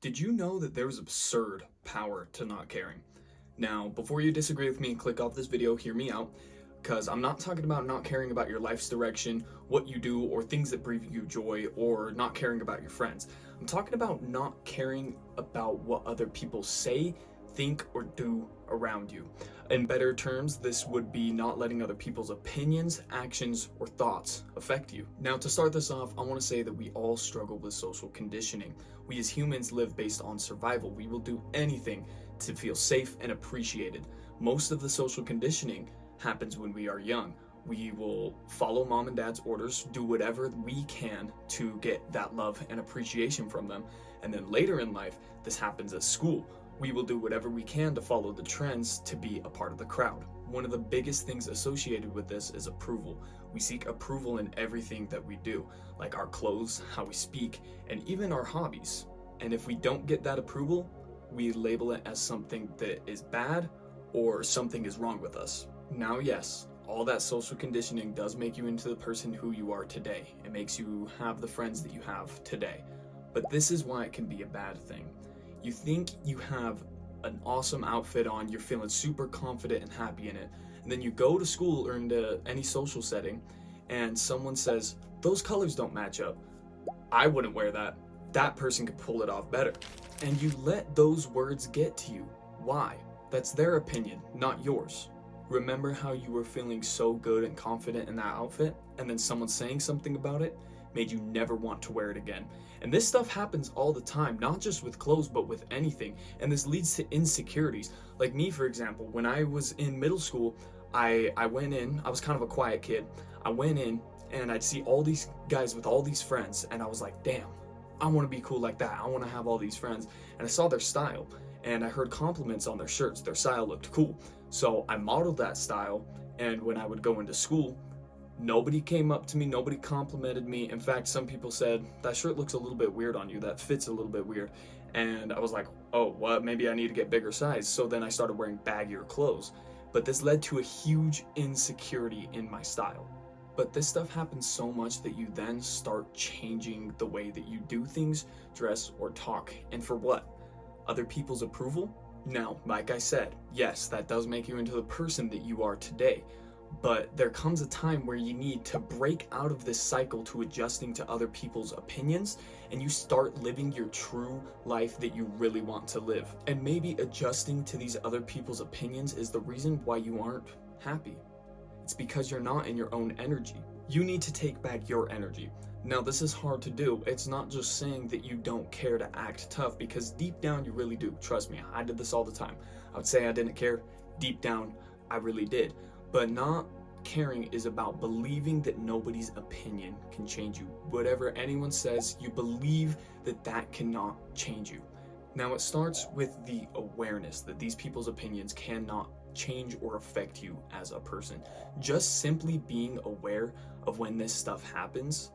Did you know that there's absurd power to not caring? Now, before you disagree with me and click off this video, hear me out, because I'm not talking about not caring about your life's direction, what you do, or things that bring you joy, or not caring about your friends. I'm talking about not caring about what other people say, think, or do around you. In better terms, this would be not letting other people's opinions, actions, or thoughts affect you. Now, to start this off, I want to say that we all struggle with social conditioning. We as humans live based on survival. We will do anything to feel safe and appreciated. Most of the social conditioning happens when we are young. We will follow mom and dad's orders, do whatever we can to get that love and appreciation from them. And then later in life, this happens at school. We will do whatever we can to follow the trends to be a part of the crowd. One of the biggest things associated with this is approval. We seek approval in everything that we do, like our clothes, how we speak, and even our hobbies. And if we don't get that approval, we label it as something that is bad or something is wrong with us. Now, yes, all that social conditioning does make you into the person who you are today. It makes you have the friends that you have today. But this is why it can be a bad thing. You think you have an awesome outfit on, you're feeling super confident and happy in it, and then you go to school or into any social setting and someone says, those colors don't match up. I wouldn't wear that. That person could pull it off better. And you let those words get to you. Why? That's their opinion, not yours. Remember how you were feeling so good and confident in that outfit, and then someone saying something about it made you never want to wear it again. And this stuff happens all the time, not just with clothes, but with anything. And this leads to insecurities. Like me, for example, when I was in middle school, I went in, I was kind of a quiet kid. I went in and I'd see all these guys with all these friends, and I was like, damn, I want to be cool like that. I want to have all these friends. And I saw their style, and I heard compliments on their shirts. Their style looked cool. So I modeled that style, and when I would go into school, nobody came up to me, nobody complimented me. In fact, some people said, that shirt looks a little bit weird on you, that fits a little bit weird. And I was like, oh, well, maybe I need to get bigger size. So then I started wearing baggier clothes. But this led to a huge insecurity in my style. But this stuff happens so much that you then start changing the way that you do things, dress, or talk. And for what? Other people's approval? Now, like I said, yes, that does make you into the person that you are today. But there comes a time where you need to break out of this cycle to adjusting to other people's opinions, and you start living your true life that you really want to live. And maybe adjusting to these other people's opinions is the reason why you aren't happy. It's because you're not in your own energy. You need to take back your energy. Now, this is hard to do. It's not just saying that you don't care to act tough, because deep down you really do. Trust me, I did this all the time. I would say I didn't care. Deep down, I really did. But not caring is about believing that nobody's opinion can change you. Whatever anyone says, you believe that that cannot change you. Now, it starts with the awareness that these people's opinions cannot change or affect you as a person. Just simply being aware of when this stuff happens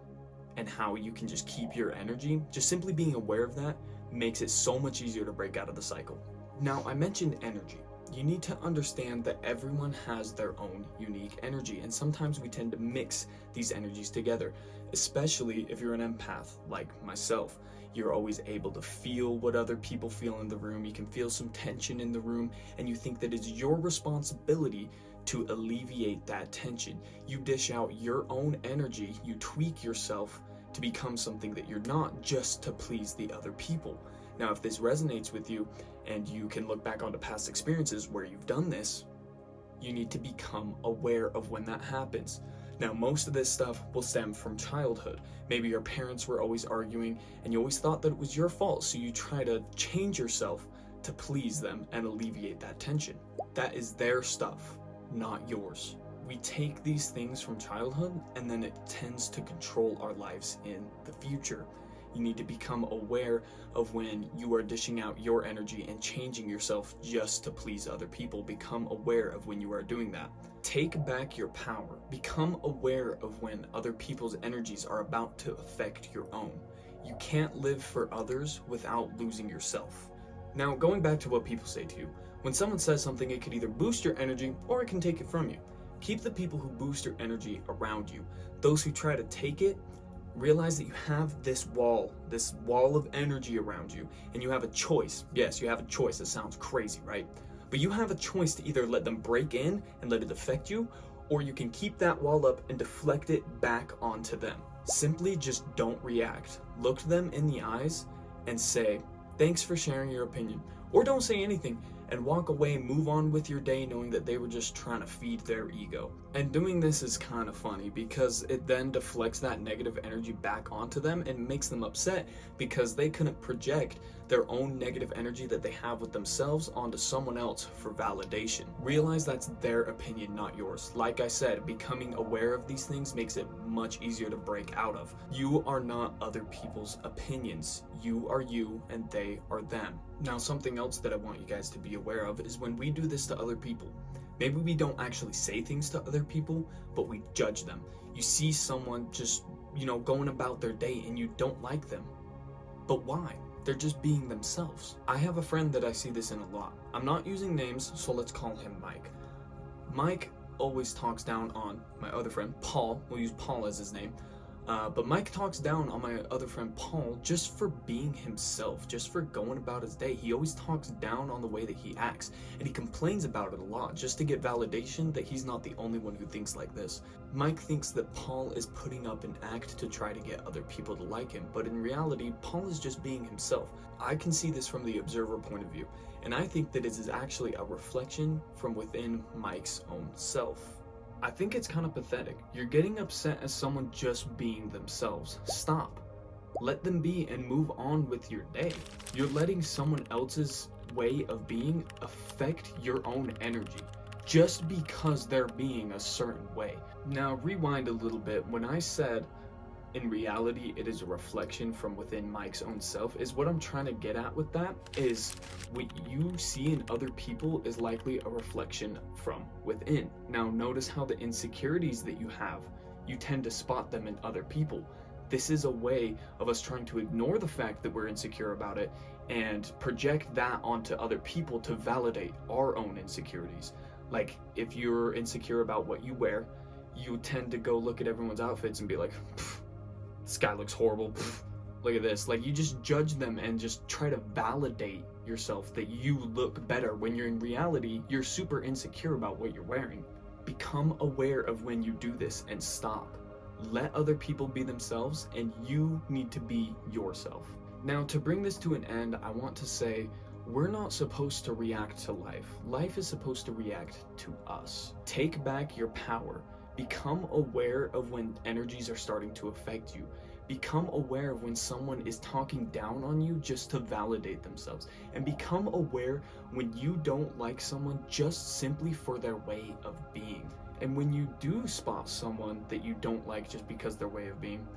and how you can just keep your energy, just simply being aware of that makes it so much easier to break out of the cycle. Now, I mentioned energy. You need to understand that everyone has their own unique energy, and sometimes we tend to mix these energies together, especially if you're an empath like myself. You're always able to feel what other people feel in the room. You can feel some tension in the room, and you think that it's your responsibility to alleviate that tension. You dish out your own energy, you tweak yourself to become something that you're not, just to please the other people. Now, if this resonates with you and you can look back onto past experiences where you've done this, you need to become aware of when that happens. Now, most of this stuff will stem from childhood. Maybe your parents were always arguing and you always thought that it was your fault, so you try to change yourself to please them and alleviate that tension. That is their stuff, not yours. We take these things from childhood and then it tends to control our lives in the future. You need to become aware of when you are dishing out your energy and changing yourself just to please other people. Become aware of when you are doing that. Take back your power. Become aware of when other people's energies are about to affect your own. You can't live for others without losing yourself. Now, going back to what people say to you, when someone says something, it could either boost your energy or it can take it from you. Keep the people who boost your energy around you. Those who try to take it Realize that you have this wall of energy around you, and you have a choice. Yes, you have a choice. It sounds crazy, right? But you have a choice to either let them break in and let it affect you, or you can keep that wall up and deflect it back onto them. Simply just don't react. Look them in the eyes and say, thanks for sharing your opinion. Or don't say anything and walk away and move on with your day knowing that they were just trying to feed their ego. And doing this is kind of funny because it then deflects that negative energy back onto them and makes them upset because they couldn't project their own negative energy that they have with themselves onto someone else for validation. Realize that's their opinion, not yours. Like I said, becoming aware of these things makes it much easier to break out of. You are not other people's opinions. You are you and they are them. Now, something else that I want you guys to be aware of is when we do this to other people, maybe we don't actually say things to other people, but we judge them. You see someone just, going about their day and you don't like them. But why? They're just being themselves. I have a friend that I see this in a lot. I'm not using names, so let's call him Mike. Mike always talks down on my other friend, Paul. We'll use Paul as his name. But Mike talks down on my other friend Paul just for being himself, just for going about his day. He always talks down on the way that he acts, and he complains about it a lot just to get validation that he's not the only one who thinks like this. Mike thinks that Paul is putting up an act to try to get other people to like him, but in reality, Paul is just being himself. I can see this from the observer point of view, and I think that it is actually a reflection from within Mike's own self. I think it's kind of pathetic. You're getting upset at someone just being themselves. Stop. Let them be and move on with your day. You're letting someone else's way of being affect your own energy just because they're being a certain way. Now, rewind a little bit. When I said, in reality, it is a reflection from within Mike's own self, is what I'm trying to get at with that is what you see in other people is likely a reflection from within. Now, notice how the insecurities that you have, you tend to spot them in other people. This is a way of us trying to ignore the fact that we're insecure about it and project that onto other people to validate our own insecurities. Like, if you're insecure about what you wear, you tend to go look at everyone's outfits and be like, this guy looks horrible. Look at this. Like, you just judge them and just try to validate yourself that you look better when you're in reality, you're super insecure about what you're wearing. Become aware of when you do this and stop. Let other people be themselves and you need to be yourself. Now, to bring this to an end, I want to say we're not supposed to react to life. Life is supposed to react to us. Take back your power. Become aware of when energies are starting to affect you. Become aware of when someone is talking down on you just to validate themselves. And become aware when you don't like someone just simply for their way of being. And when you do spot someone that you don't like just because their way of being,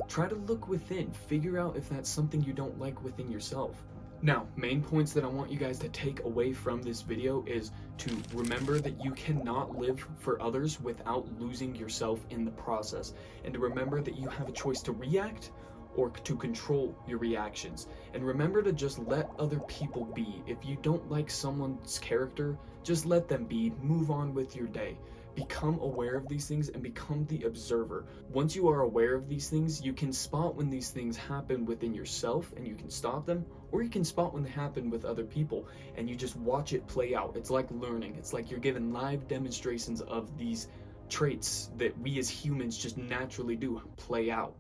try to look within. Figure out if that's something you don't like within yourself. Now, main points that I want you guys to take away from this video is to remember that you cannot live for others without losing yourself in the process. And to remember that you have a choice to react or to control your reactions. And remember to just let other people be. If you don't like someone's character, just let them be. Move on with your day. Become aware of these things and become the observer. Once you are aware of these things, you can spot when these things happen within yourself and you can stop them, or you can spot when they happen with other people and you just watch it play out. It's like learning. It's like you're given live demonstrations of these traits that we as humans just naturally do play out.